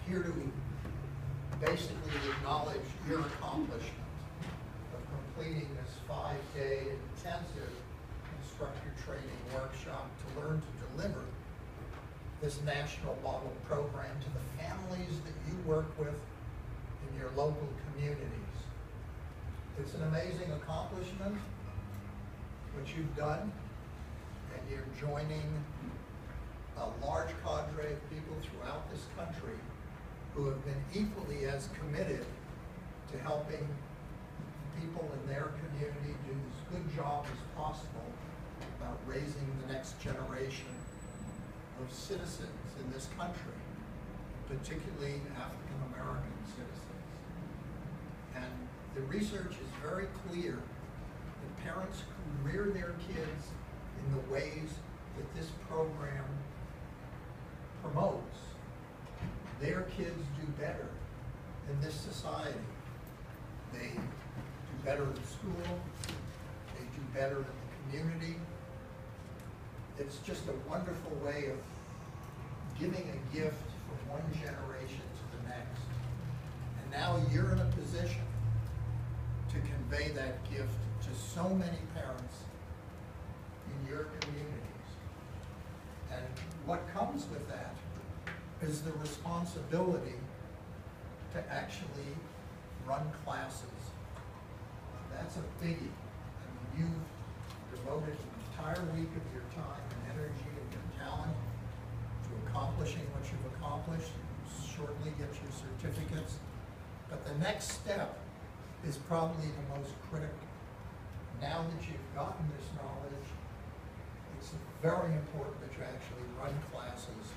here to basically acknowledge your accomplishment of completing this 5-day intensive instructor training workshop to learn to deliver this national model program to the families that you work with in your local communities. It's an amazing accomplishment, what you've done, and you're joining a large cadre of people throughout this country who have been equally as committed to helping people in their community do as good job as possible about raising the next generation of citizens in this country, particularly African American citizens. And the research is very clear that parents who rear their kids in the ways that this program promotes, their kids do better in this society. They do better in school, they do better in the community. It's just a wonderful way of giving a gift from one generation to the next. And now you're in a position to convey that gift to so many parents in your communities. And what comes with that is the responsibility to actually run classes. That's a biggie. I mean, you've devoted an entire week of your time and energy and your talent to accomplishing what you've accomplished. You shortly get your certificates. But the next step is probably the most critical. Now that you've gotten this knowledge, it's very important that you actually run classes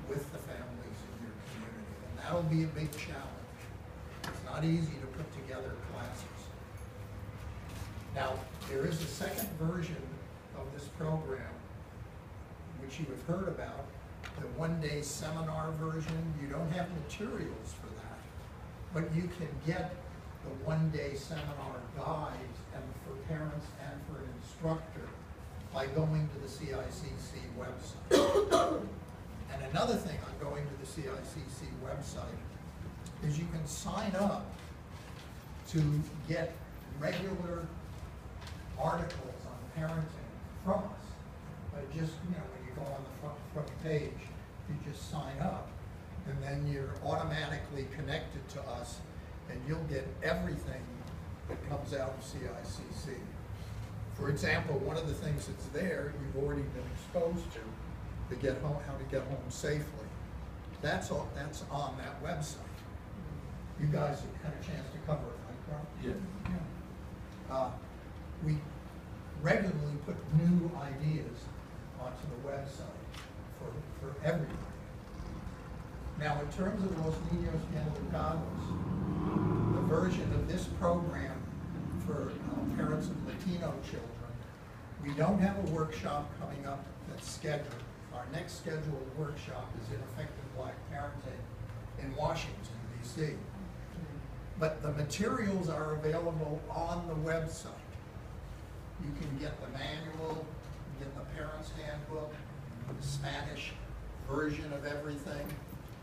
with the families in your community. And that'll be a big challenge. It's not easy to put together classes. Now, there is a second version of this program, which you have heard about, the one-day seminar version. You don't have materials for that, but you can get the one-day seminar guides and for parents and for an instructor by going to the CICC website. And another thing on going to the CICC website is you can sign up to get regular articles on parenting from us. But just, you know, when you go on the front page, you just sign up, and then you're automatically connected to us, and you'll get everything that comes out of CICC. For example, one of the things that's there, you've already been exposed to get home, how to get home safely. That's all. That's on that website. You guys have had a chance to cover it, right, Carl? Yeah. Yeah. We regularly put new ideas onto the website for everybody. Now, in terms of Los Ninos Bien Educados, the version of this program for parents of Latino children, we don't have a workshop coming up that's scheduled. Our next scheduled workshop is in Effective Black Parenting in Washington, D.C. But the materials are available on the website. You can get the manual, you get the parent's handbook, the Spanish version of everything.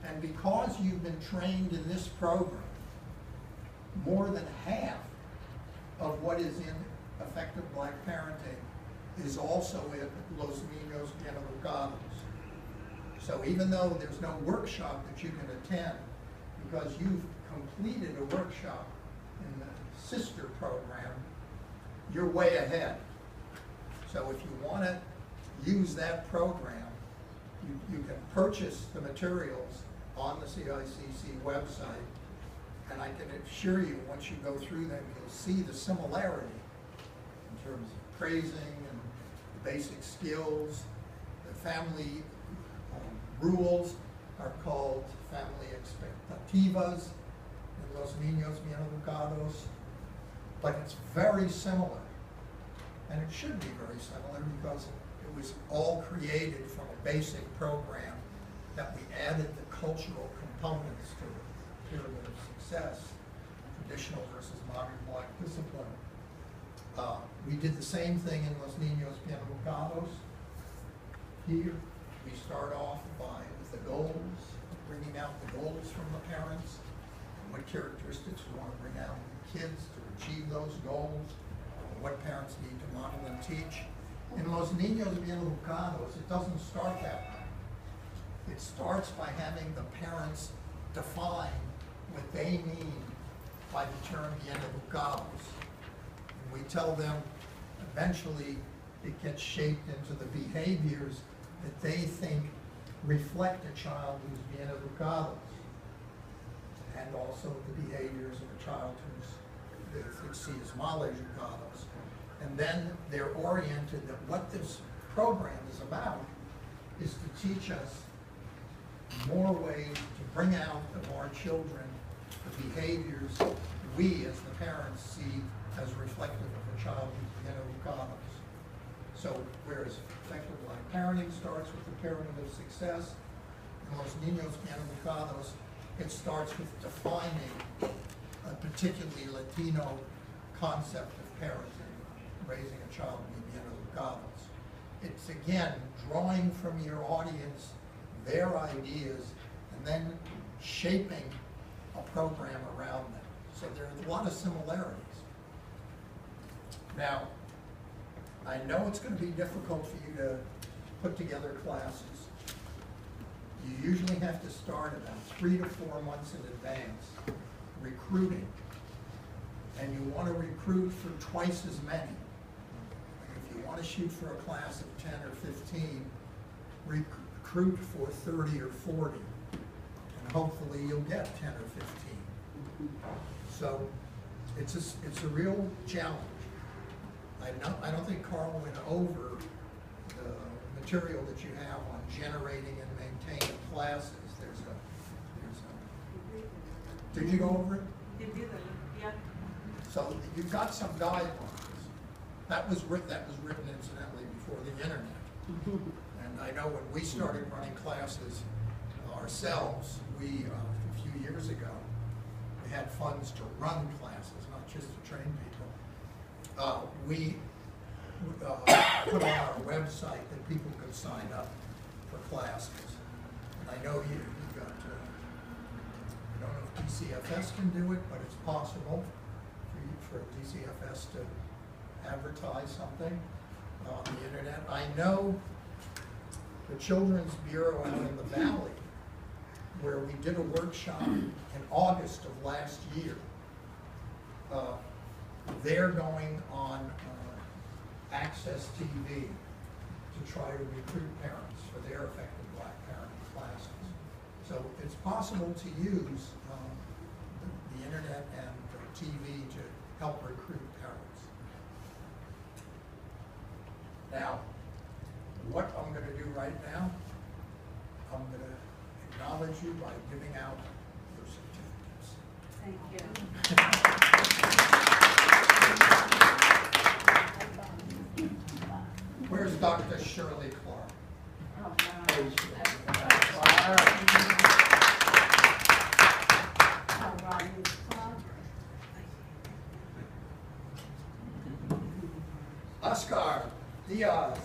And because you've been trained in this program, more than half of what is in Effective Black Parenting is also in Los Ninos Bien Educados. So even though there's no workshop that you can attend, because you've completed a workshop in the sister program, you're way ahead. So if you want to use that program, you can purchase the materials on the CICC website, and I can assure you, once you go through them, you'll see the similarity in terms of praising and the basic skills. The family rules are called family expectativas in Los Ninos Bien Educados, but it's very similar, and it should be very similar because it was all created from a basic program that we added the cultural components to the pyramid of success, traditional versus modern Black discipline. We did the same thing in Los Ninos Bien Educados. Here, we start off with the goals, bringing out the goals from the parents, and what characteristics we want to bring out in the kids to achieve those goals, and what parents need to model and teach. In Los Ninos Bien Educados, it doesn't start that way. It starts by having the parents define what they mean by the term Bien Educados. And we tell them eventually it gets shaped into the behaviors that they think reflect a child who's Bien Educados, and also the behaviors of a child who's they see as Mal Educados. And then they're oriented that what this program is about is to teach us more ways to bring out of our children the behaviors we as the parents see as reflective of a child who's Bien Educados. So whereas effective life parenting starts with the pyramid of success, in Los Ninos Bien Educados, it starts with defining a particularly Latino concept of parenting, raising a child to be Bien Educados. It's again drawing from your audience their ideas and then shaping a program around them. So there are a lot of similarities. Now, I know it's going to be difficult for you to put together classes. You usually have to start about 3 to 4 months in advance recruiting. And you want to recruit for twice as many. If you want to shoot for a class of 10 or 15, recruit for 30 or 40. And hopefully you'll get 10 or 15. So it's a real challenge. I don't think Carl went over the material that you have on generating and maintaining classes. Did you go over it? Yeah. So you've got some guidelines. That was written incidentally before the internet. And I know when we started running classes ourselves, a few years ago, we had funds to run classes, not just to train people. We put on our website that people could sign up for classes. And I know you got, I don't know if DCFS can do it, but it's possible for DCFS to advertise something on the internet. I know the Children's Bureau out in the Valley, where we did a workshop in August of last year, they're going on Access TV to try to recruit parents for their effective Black parenting classes. So it's possible to use the internet and TV to help recruit parents. Now, what I'm going to do right now, I'm going to acknowledge you by giving out your certificates. Thank you. Where's Dr. Shirley Clark? Oh, Oscar Diaz.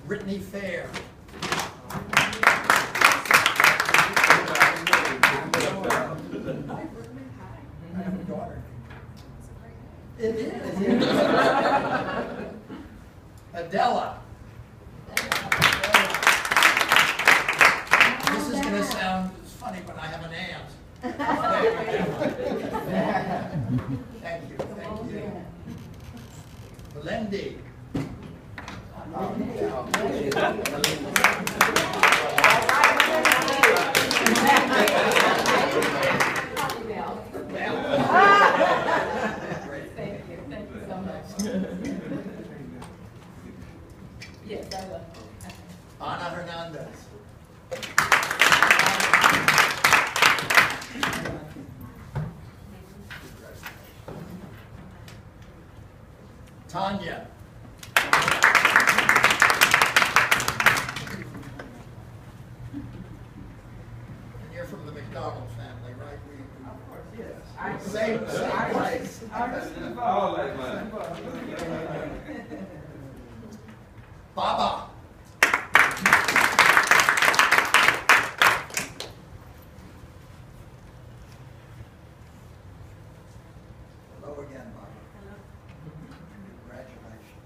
Brittany Fair. I have a daughter. It is. Adela. This is going to sound funny, but I have an aunt. Thank you. Thank you. Melendi. Thank you so much. Yes, I will. Ana Hernandez. Tanya. And you're from the McDonald family, right? Of course. Same place. All like mine. Baba. Hello again, Baba. Congratulations.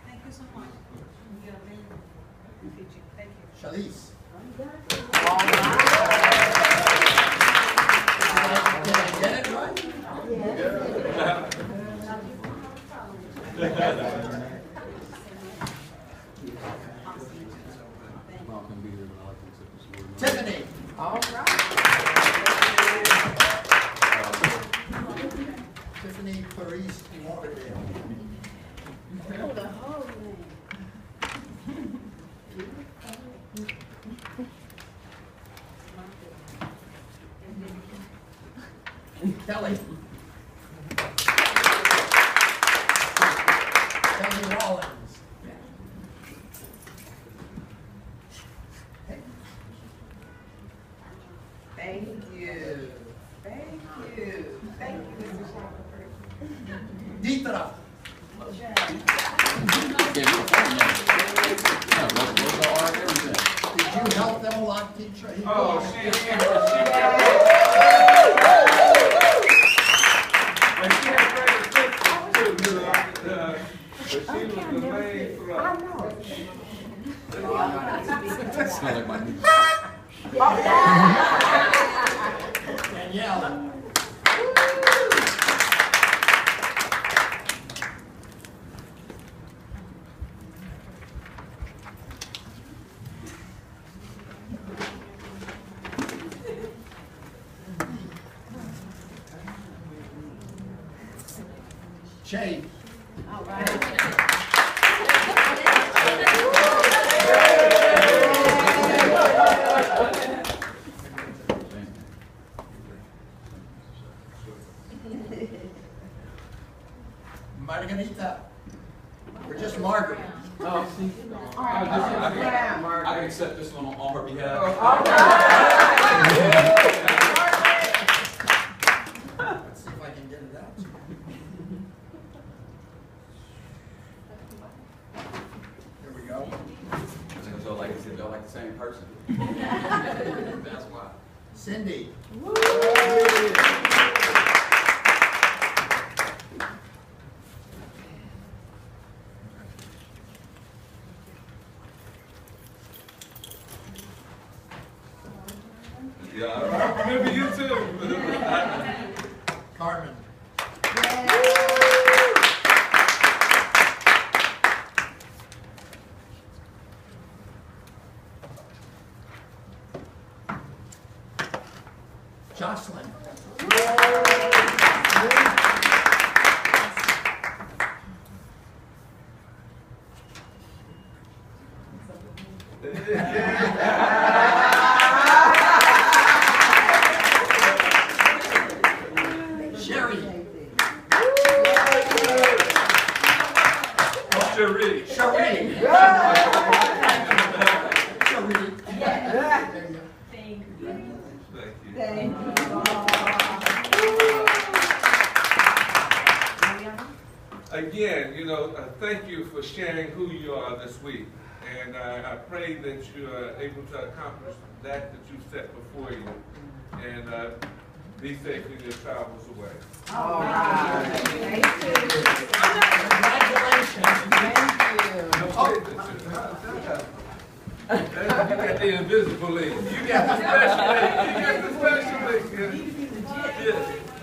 Thank you so much. You're amazing. Thank you. Shalice. I'm done. Did I get it right? Tiffany. All right. Tiffany Clarice Lauderdale. Oh, the whole name. Kelly. Kelly Rollins. Thank you. Thank you. Thank you, Mr. Shackelford. Deetra. Did you help them a lot, teacher? Oh, she had great attention too, you know, but she was the main thrust. Smell like my Danielle. Shay. All right. Margarita. Or just Margaret. Oh, see. I can accept this one on her behalf. Let's see if I can get it out. There we go. So like I said, y'all like the same person. That's why. Cindy. Yeah, I remember you too. Carmen. Jocelyn. Sherry. Cherie. Sherry. Sherry. Thank you. Thank you. Again, you know, thank you for sharing who you are this week. And I pray that you are able to accomplish that you set before you. And be safe in your travels away. All right. Thank you. Congratulations. Thank you. You got the invisible lead. You got the special lead.